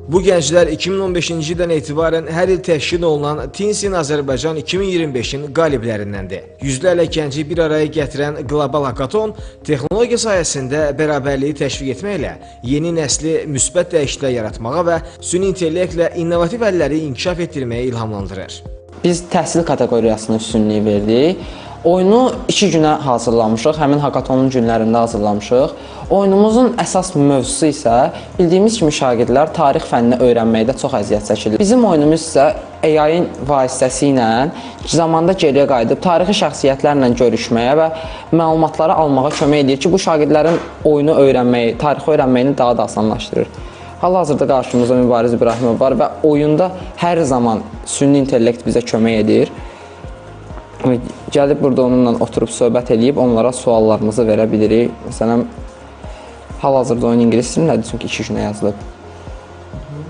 Bu gənclər 2015-ci ildən etibarən hər il təşkil olunan Tinsin Azərbaycan 2025-in qaliblərindəndir. Yüzlərlə gənci bir araya gətirən qlobal hakaton texnologiya sayəsində bərabərliyi təşviq etməklə yeni nəsli müsbət dəyişikliklər yaratmağa və süni intellektlə innovativ əlləri inkişaf etdirməyə ilhamlandırır. Biz təhsil kateqoriyasına üstünlük verdik. Oyunu 2 günə hazırlamışıq, həmin hakatonun günlərində hazırlamışıq. Oyunumuzun əsas mövzusu isə bildiyimiz kimi şagirdlər tarix fənnini öyrənməkdə çox əziyyət çəkirlər. Bizim oyunumuz isə AI-in vasitəsilə zamanda geriyə qayıdıb tarixi şəxsiyyətlərlə görüşməyə və məlumatları almağa kömək edir ki, bu şagirdlərin oyunu öyrənməyi, tarixi öyrənməyini daha da asanlaşdırır. Hal-hazırda qarşımızda Mübariz İbrahimov var və oyunda hər zaman süni intellekt bizə kömək edir. Gəlib burada onunla oturub söhbət edib, onlara suallarımızı verə bilirik. Məsələn, hal-hazırda oyun ingilis dilindədir, çünki 2 günə yazılıb.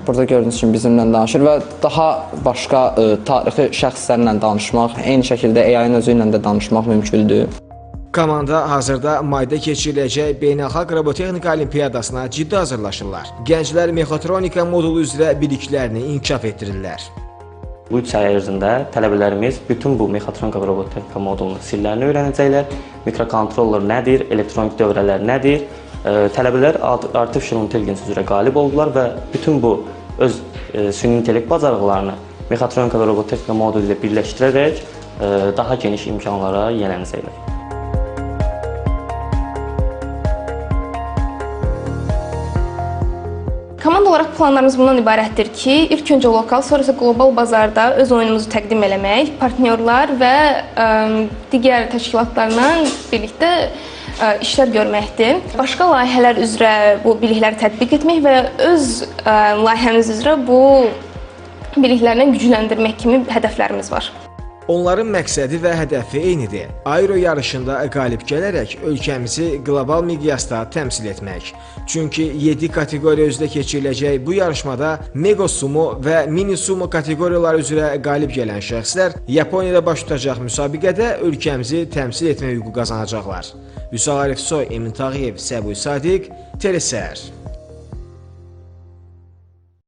Burada gördüyünüz kimi bizimlə danışır və daha başqa tarixi şəxslərlə danışmaq, eyni şəkildə AI-ın özü ilə də danışmaq mümkündür. Komanda hazırda mayda keçiriləcək Beynəlxalq Robotexnika Olimpiyadasına ciddi hazırlaşırlar. Gənclər mexatronika modulu üzrə biliklərini inkişaf etdirirlər. Bu 3 ay ərzində tələbələrimiz bütün bu mexatronika və robotexnika modulunun sirlərini öyrənəcəklər. Mikrokontroller nədir, elektronik dövrələr nədir? Tələbələr Artificial Intelligence üzrə qalib oldular və bütün bu öz süni intellekt bacarıqlarını mexatronika və robotexnika modulu ilə birləşdirərək daha geniş imkanlara yiyələnəcəklər. Komanda olaraq planlarımız bundan ibarətdir ki, ilk öncə lokal, sonra isə qlobal bazarda öz oyunumuzu təqdim eləmək, partnyorlar və digər təşkilatlarla birlikdə işlər görməkdir. Başqa layihələr üzrə bu bilikləri tətbiq etmək və öz layihəmiz üzrə bu biliklərlə gücləndirmək kimi hədəflərimiz var. Onların məqsədi və hədəfi eynidir. Aero yarışında qalib gələrək ölkəmizi qlobal miqyasda təmsil etmək. Çünki 7 kateqoriya üzrə keçiriləcək bu yarışmada Mega Sumo və Mini Sumo kateqoriyaları üzrə qalib gələn şəxslər Yaponiyada baş tutacaq müsabiqədə ölkəmizi təmsil etmək hüququ qazanacaqlar. Vüsal Arifsoy, Emin Tağıyev, Səbuy Sadiq, Telesər.